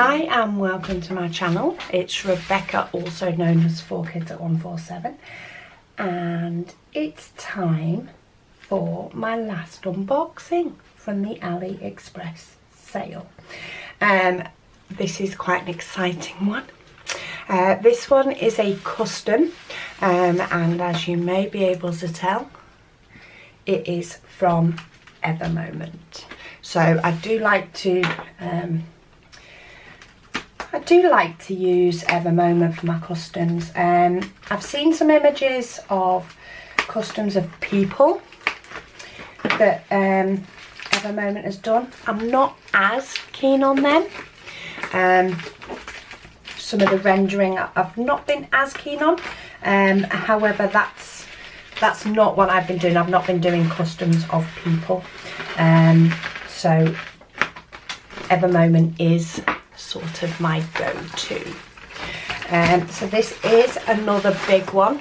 Hi and welcome to my channel. It's Rebecca, also known as 4Kids at 147, and it's time for my last unboxing from the AliExpress sale. This is quite an exciting one. This one is a custom, and as you may be able to tell, it is from Evermoment. So I do like to use Evermoment for my customs. I've seen some images of customs of people that Evermoment has done. I'm not as keen on them. Some of the rendering I've not been as keen on. However, that's not what I've been doing. I've not been doing customs of people. So Evermoment is sort of my go-to. So this is another big one.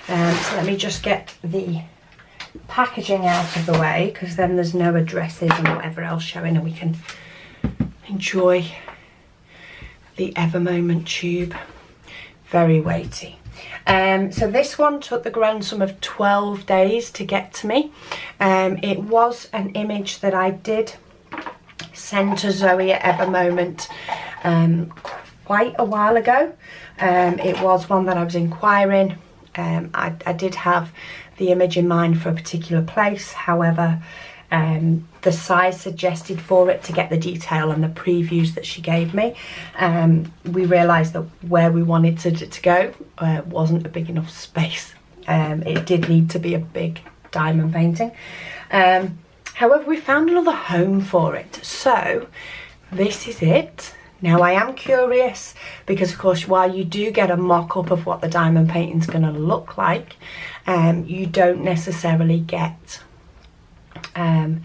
So let me just get the packaging out of the way, because then there's no addresses and whatever else showing, and we can enjoy the Evermoment tube. Very weighty. So this one took the grand sum of 12 days to get to me. It was an image that I did send to Zoe at Evermoment quite a while ago. It was one that I was inquiring. I did have the image in mind for a particular place. However, the size suggested for it to get the detail and the previews that she gave me, we realised that where we wanted it to go wasn't a big enough space. It did need to be a big diamond painting. However, we found another home for it, so this is it. Now I am curious, because of course while you do get a mock-up of what the diamond painting is going to look like, you don't necessarily get you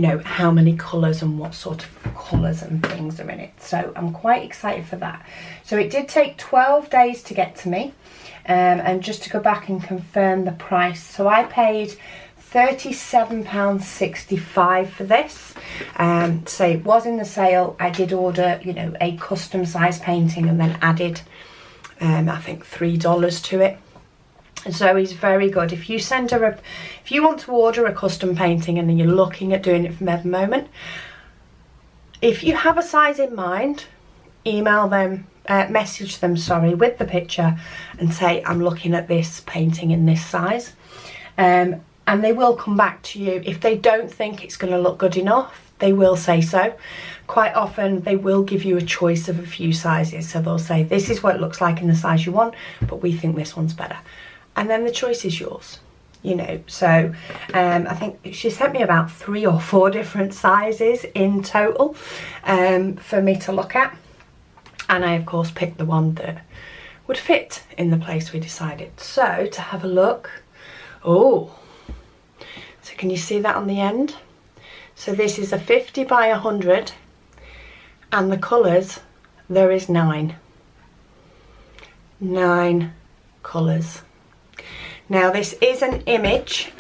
know, how many colours and what sort of colours and things are in it. So I'm quite excited for that. So it did take 12 days to get to me, and just to go back and confirm the price, so I paid £37.65 for this. So it was in the sale. I did order, you know, a custom size painting and then added I think $3 to it. And Zoe's very good. If you send her if you want to order a custom painting and you're looking at doing it from Evermoment, if you have a size in mind, email them, message them, sorry, with the picture and say, I'm looking at this painting in this size. And they will come back to you. If they don't think it's going to look good enough, they will say so. Quite often they will give you a choice of a few sizes. So they'll say, this is what it looks like in the size you want, but we think this one's better. And then the choice is yours, you know. So I think she sent me about 3 or 4 different sizes in total for me to look at. And I, of course, picked the one that would fit in the place we decided. So to have a look, oh, so can you see that on the end? So this is a 50 by 100, and the colours, there is 9. 9 colours. Now this is an image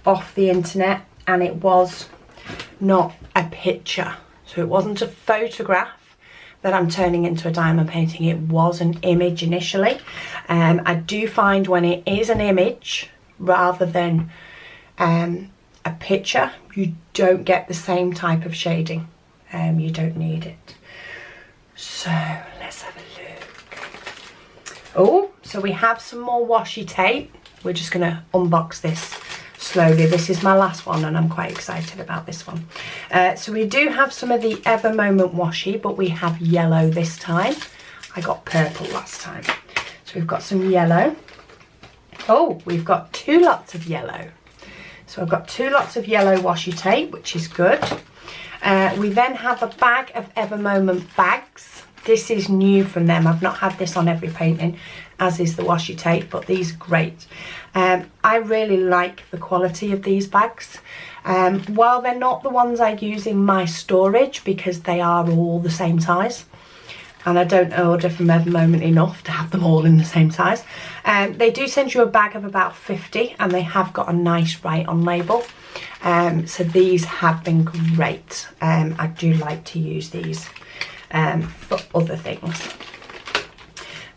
off the internet, and it was not a picture. So it wasn't a photograph that I'm turning into a diamond painting. It was an image initially. I do find when it is an image rather than a picture, you don't get the same type of shading. You don't need it. So let's have a look. Oh, so we have some more washi tape. We're just going to unbox this slowly. This is my last one and I'm quite excited about this one. So we do have some of the Evermoment washi, but we have yellow this time. I got purple last time. So we've got some yellow. Oh, we've got 2 lots of yellow. So I've got 2 lots of yellow washi tape, which is good. We then have a bag of Evermoment bags. This is new from them. I've not had this on every painting, as is the washi tape, but these are great. I really like the quality of these bags. While they're not the ones I use in my storage, because they are all the same size, and I don't order from Ever Moment enough to have them all in the same size. They do send you a bag of about 50, and they have got a nice write on label. So these have been great. I do like to use these for other things.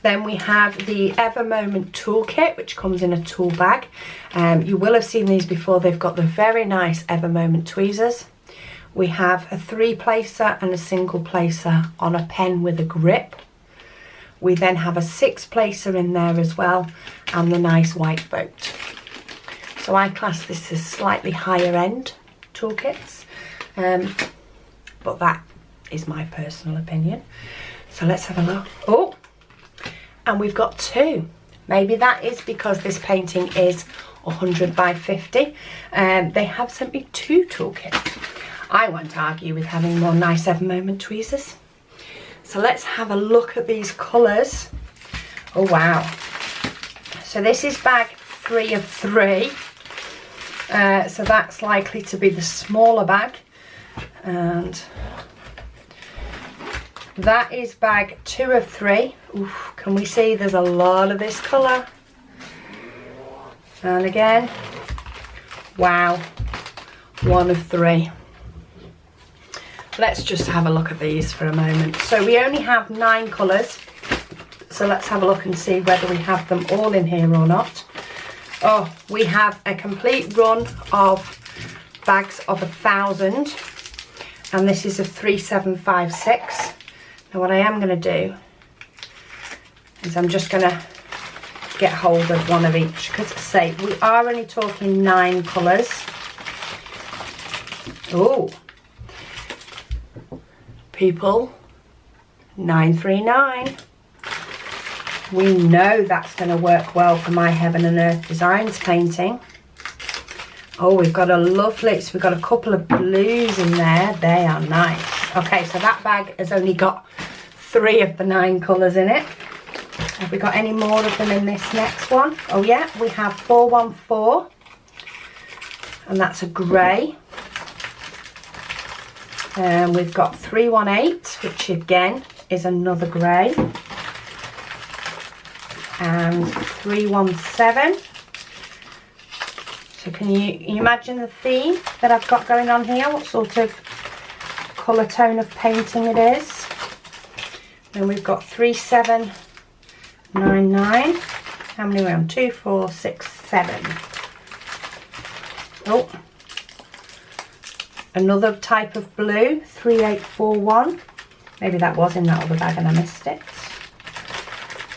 Then we have the Ever Moment Toolkit, which comes in a tool bag. You will have seen these before. They've got the very nice Ever Moment tweezers. We have a 3-placer and a single placer on a pen with a grip. We then have a 6-placer in there as well, and the nice white boat. So I class this as slightly higher end toolkits, but that is my personal opinion. So let's have a look. Oh, and we've got 2. Maybe that is because this painting is 100 by 50. They have sent me 2 toolkits. I won't argue with having more nice Ever Moment tweezers. So let's have a look at these colours. Oh wow. So this is bag 3 of 3. So that's likely to be the smaller bag. And that is bag 2 of 3. Oof, can we see there's a lot of this colour? And again, wow, 1 of 3. Let's just have a look at these for a moment. So we only have 9 colours. So let's have a look and see whether we have them all in here or not. Oh, we have a complete run of bags of 1,000. And this is a 3756. Now what I am going to do is I'm just going to get hold of one of each, because say we are only talking 9 colours. Oh, people, 939. We know that's going to work well for my Heaven and Earth Designs painting. Oh, we've got a lovely, so we've got a couple of blues in there. They are nice. Okay, so that bag has only got 3 of the 9 colours in it. Have we got any more of them in this next one? Oh yeah, we have 414, and that's a grey. And we've got 318, which again is another grey. And 317. So can you imagine the theme that I've got going on here? What sort of colour tone of painting it is? Then we've got 3799. How many are we on? 2, 4, 6, 7. Oh, another type of blue, 3841. Maybe that was in that other bag and I missed it.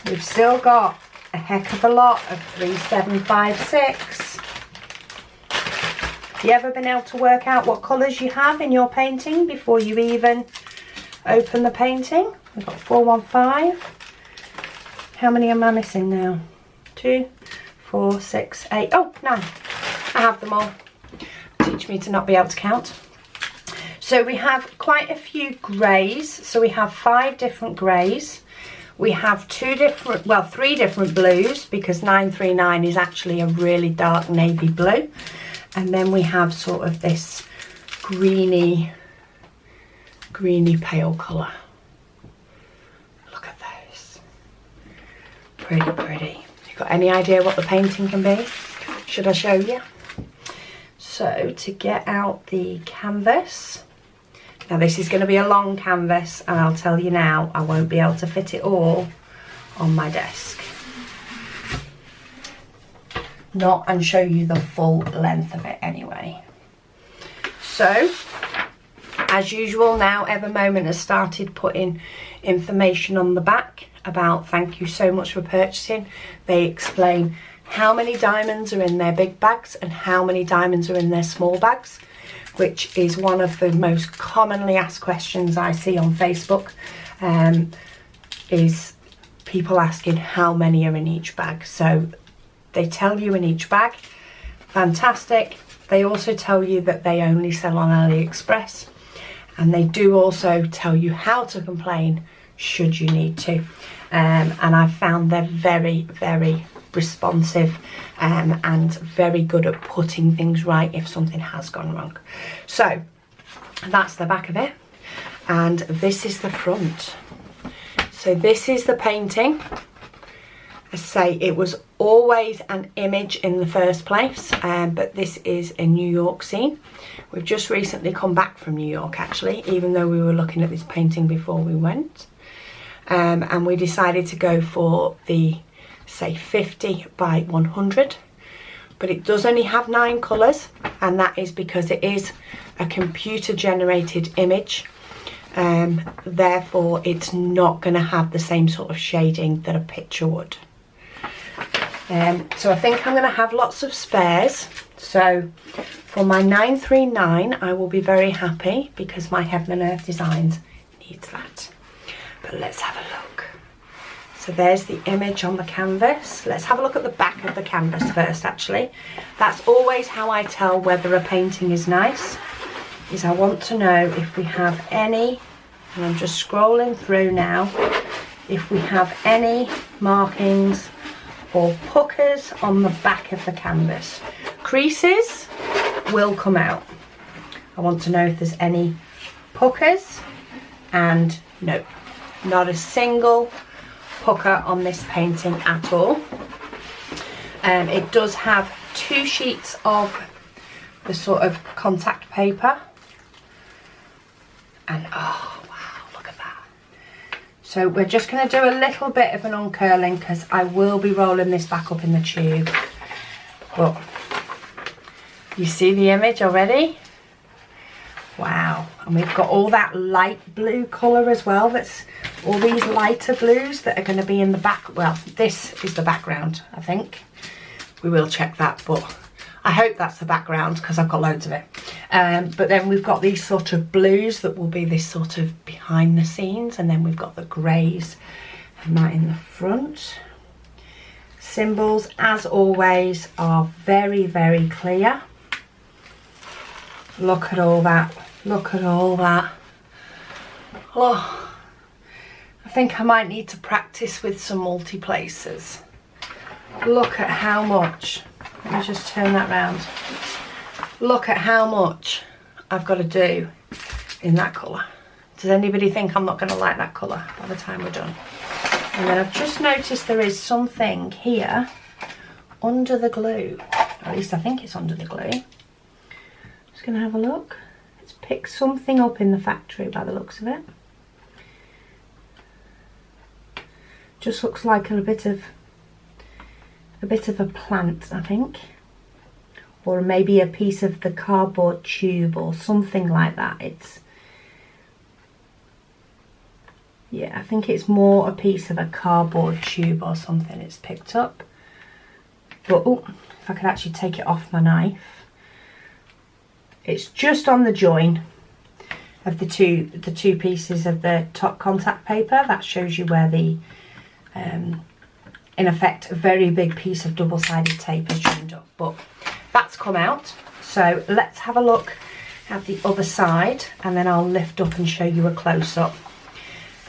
We've still got a heck of a lot of 3756. Have you ever been able to work out what colours you have in your painting before you even open the painting? We've got 415. How many am I missing now? 2, 4, 6, 8. Oh, 9. I have them all. Teach me to not be able to count. So we have quite a few greys. So we have 5 different greys. We have 3 different blues, because 939 is actually a really dark navy blue. And then we have sort of this greeny pale colour. Look at those. Pretty, pretty. You got any idea what the painting can be? Should I show you? So to get out the canvas, now this is going to be a long canvas, and I'll tell you now, I won't be able to fit it all on my desk. Not and show you the full length of it anyway. So, as usual now, Ever Moment has started putting information on the back about thank you so much for purchasing. They explain how many diamonds are in their big bags and how many diamonds are in their small bags, which is one of the most commonly asked questions I see on Facebook, is people asking how many are in each bag. So they tell you in each bag. Fantastic. They also tell you that they only sell on AliExpress, and they do also tell you how to complain should you need to. And I found they're very, very responsive and very good at putting things right if something has gone wrong. So that's the back of it, and this is the front. So this is the painting. I say it was always an image in the first place, but this is a New York scene. We've just recently come back from New York actually, even though we were looking at this painting before we went. And we decided to go for the, say, 50 by 100. But it does only have 9 colours, and that is because it is a computer generated image. Therefore it's not going to have the same sort of shading that a picture would. So I think I'm going to have lots of spares. So for my 939 I will be very happy because my Heaven and Earth Designs needs that. But let's have a look. So there's the image on the canvas. Let's have a look at the back of the canvas first actually. That's always how I tell whether a painting is nice, is I want to know if we have any, and I'm just scrolling through now, if we have any markings or puckers on the back of the canvas. Creases will come out. I want to know if there's any puckers, and nope, not a single pucker on this painting at all. It does have 2 sheets of the sort of contact paper, and oh wow, look at that. So we're just going to do a little bit of an uncurling because I will be rolling this back up in the tube. But you see the image already? Wow. And we've got all that light blue colour as well. That's all these lighter blues that are going to be in the back. Well, this is the background, I think. We will check that, but I hope that's the background because I've got loads of it. But then we've got these sort of blues that will be this sort of behind the scenes, and then we've got the greys and that in the front. Symbols, as always, are very, very clear. Look at all that. Look at all that. Oh, I think I might need to practice with some multi-placers. Look at how much. Let me just turn that round. Look at how much I've got to do in that colour. Does anybody think I'm not going to like that colour by the time we're done? And then I've just noticed there is something here under the glue. Or at least I think it's under the glue. Just going to have a look. It's picked something up in the factory by the looks of it. Just looks like a bit of a plant, I think. Or maybe a piece of the cardboard tube or something like that. Yeah, I think it's more a piece of a cardboard tube or something it's picked up. But oh, if I could actually take it off my knife. It's just on the join of the two pieces of the top contact paper. That shows you where the in effect a very big piece of double-sided tape is joined up. But that's come out. So let's have a look at the other side, and then I'll lift up and show you a close-up.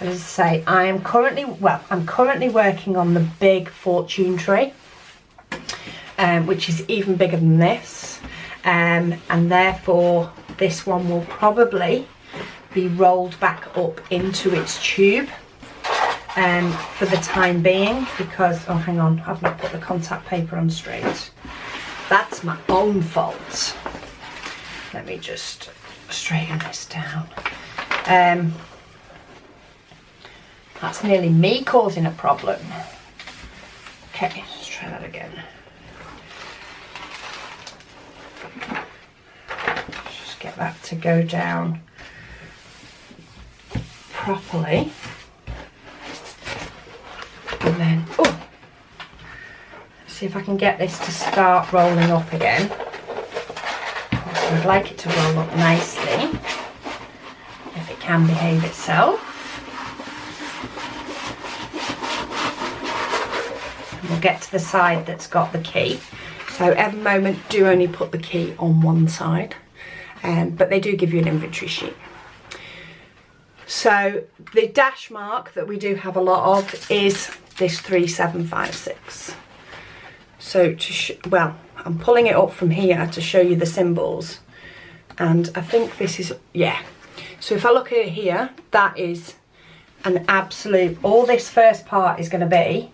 As I say, I'm currently working on the big fortune tree, which is even bigger than this, and therefore this one will probably be rolled back up into its tube for the time being, because, oh hang on, I've not put the contact paper on straight. That's my own fault. Let me just straighten this down. That's nearly me causing a problem. Okay, let's try that again. Just get that to go down properly. And then, oh, let's see if I can get this to start rolling up again. Also, I'd like it to roll up nicely, if it can behave itself. And we'll get to the side that's got the key. So every moment, do only put the key on one side, but they do give you an inventory sheet. So the dash mark that we do have a lot of is this 3756. So well, I'm pulling it up from here to show you the symbols, and I think this is, yeah. So if I look at it here, that is an absolute, all this first part is going to be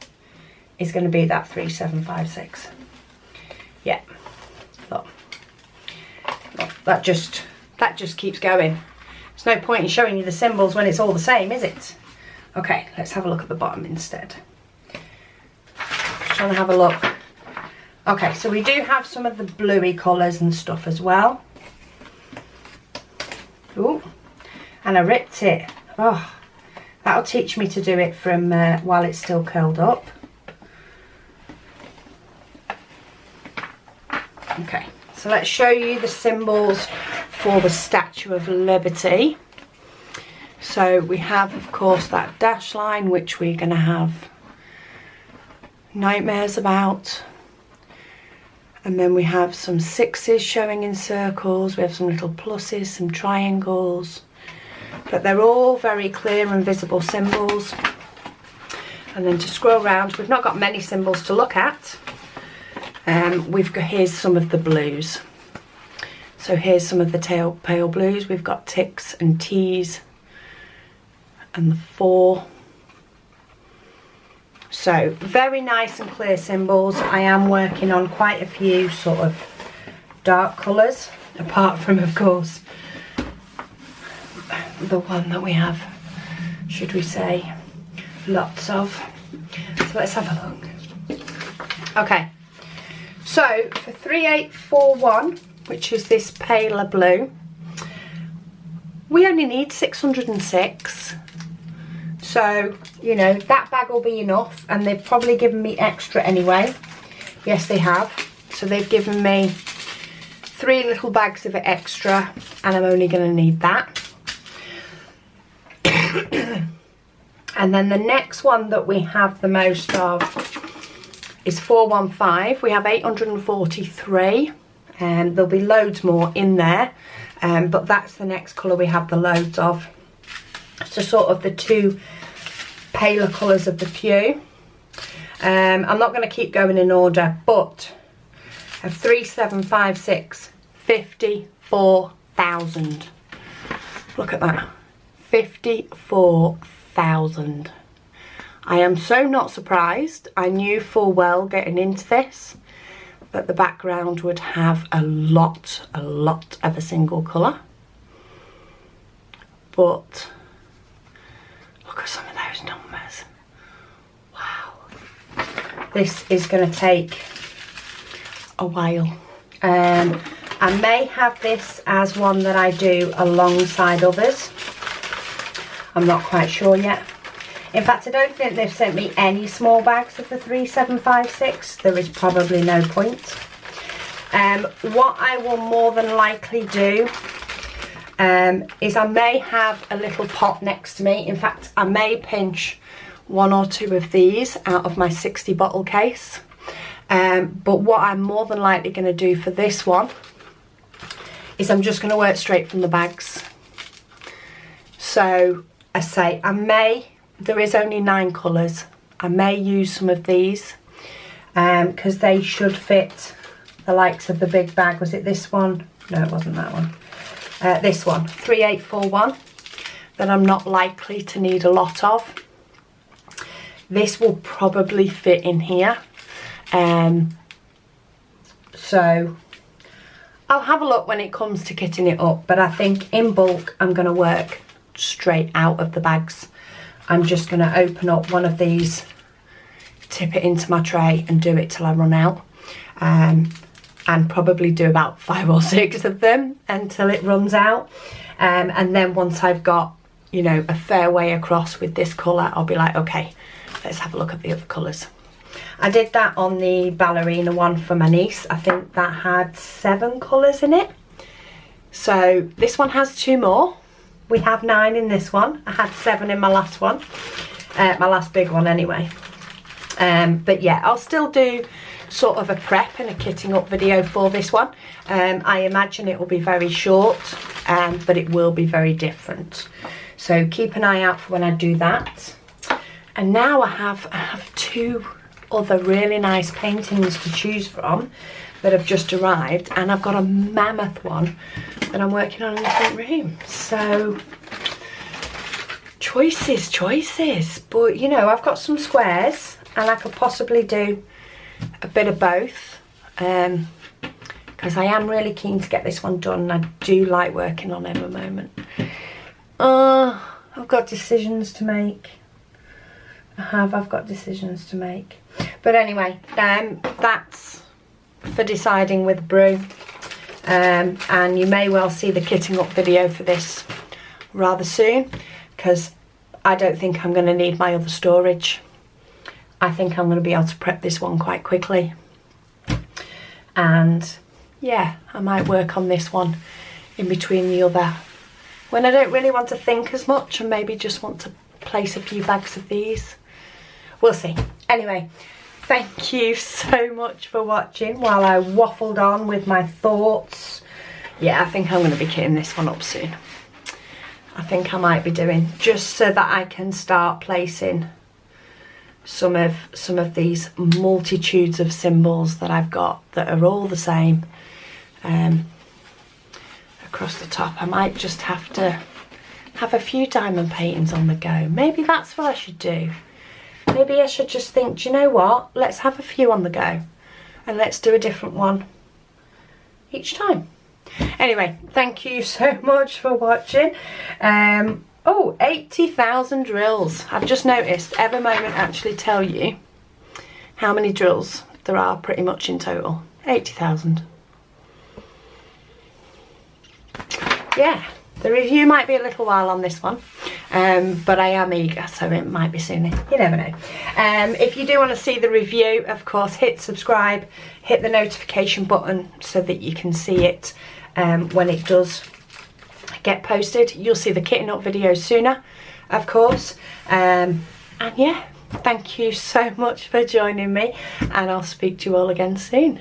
that 3756. Yeah, look, that just keeps going. There's no point in showing you the symbols when it's all the same, is it? Okay, let's have a look at the bottom instead. Just trying to have a look. Okay, so we do have some of the bluey colours and stuff as well. Ooh, and I ripped it. Oh, that'll teach me to do it from while it's still curled up. Okay, so let's show you the symbols for the Statue of Liberty. So we have, of course, that dash line, which we're going to have nightmares about. And then we have some sixes showing in circles. We have some little pluses, some triangles. But they're all very clear and visible symbols. And then to scroll around, we've not got many symbols to look at. Here's some of the blues. So here's some of the pale blues. We've got ticks and T's and the 4. So very nice and clear symbols. I am working on quite a few sort of dark colours, apart from, of course, the one that we have, should we say, lots of. So let's have a look. Okay, so for 3841, which is this paler blue, we only need 606. So, you know, that bag will be enough, and they've probably given me extra anyway. Yes, they have. So they've given me 3 little bags of it extra, and I'm only going to need that. And then the next one that we have the most of is 415. We have 843, and there'll be loads more in there, but that's the next colour we have the loads of. So sort of the 2 paler colours of the few. I'm not going to keep going in order, but of 3756, 54,000. Look at that, 54,000. I am so not surprised. I knew full well getting into this that the background would have a lot of a single colour, but look at some of those numbers. Wow. This is going to take a while. I may have this as one that I do alongside others. I'm not quite sure yet. In fact, I don't think they've sent me any small bags of the 3756. There is probably no point. What I will more than likely do is I may have a little pot next to me. In fact, I may pinch 1 or 2 of these out of my 60 bottle case. But what I'm more than likely going to do for this one is I'm just going to work straight from the bags. So I say there is only 9 colours. I may use some of these because they should fit the likes of the big bag. Was it this one? No, it wasn't that one. This one, 3841, that I'm not likely to need a lot of. This will probably fit in here. So I'll have a look when it comes to kitting it up, but I think in bulk I'm going to work straight out of the bags. I'm just going to open up one of these, tip it into my tray and do it till I run out. And probably do about 5 or 6 of them until it runs out. And then once I've got, you know, a fair way across with this colour, I'll be like, okay, let's have a look at the other colours. I did that on the ballerina one for my niece. I think that had 7 colours in it. So this one has 2 more. We have 9 in this one. I had 7 in my last one. My last big one anyway. But yeah, I'll still do sort of a prep and a kitting up video for this one. I imagine it will be very short, but it will be very different. So keep an eye out for when I do that. And now I have 2 other really nice paintings to choose from that have just arrived, and I've got a mammoth one that I'm working on in the front room. So choices, but you know, I've got some squares and I could possibly do a bit of both, because I am really keen to get this one done. I do like working on it at the moment. I've got decisions to make. I've got decisions to make. But anyway, that's for deciding with Brew. And you may well see the kitting up video for this rather soon, because I don't think I'm going to need my other storage. I think I'm going to be able to prep this one quite quickly. And yeah, I might work on this one in between the other, when I don't really want to think as much and maybe just want to place a few bags of these. We'll see. Anyway, thank you so much for watching while I waffled on with my thoughts. Yeah, I think I'm going to be kitting this one up soon. I think I might be doing, just so that I can start placing some of these multitudes of symbols that I've got that are all the same across the top. I might just have to have a few diamond paintings on the go. Maybe that's what I should do. Maybe I should just think, do you know what, let's have a few on the go and let's do a different one each time. Anyway, thank you so much for watching. Oh, 80,000 drills. I've just noticed Evermoment actually tell you how many drills there are pretty much in total. 80,000. Yeah, the review might be a little while on this one, but I am eager, so it might be sooner. You never know. If you do want to see the review, of course, hit subscribe, hit the notification button so that you can see it when it does get posted. You'll see the kitting up videos sooner, of course. And yeah, thank you so much for joining me, and I'll speak to you all again soon.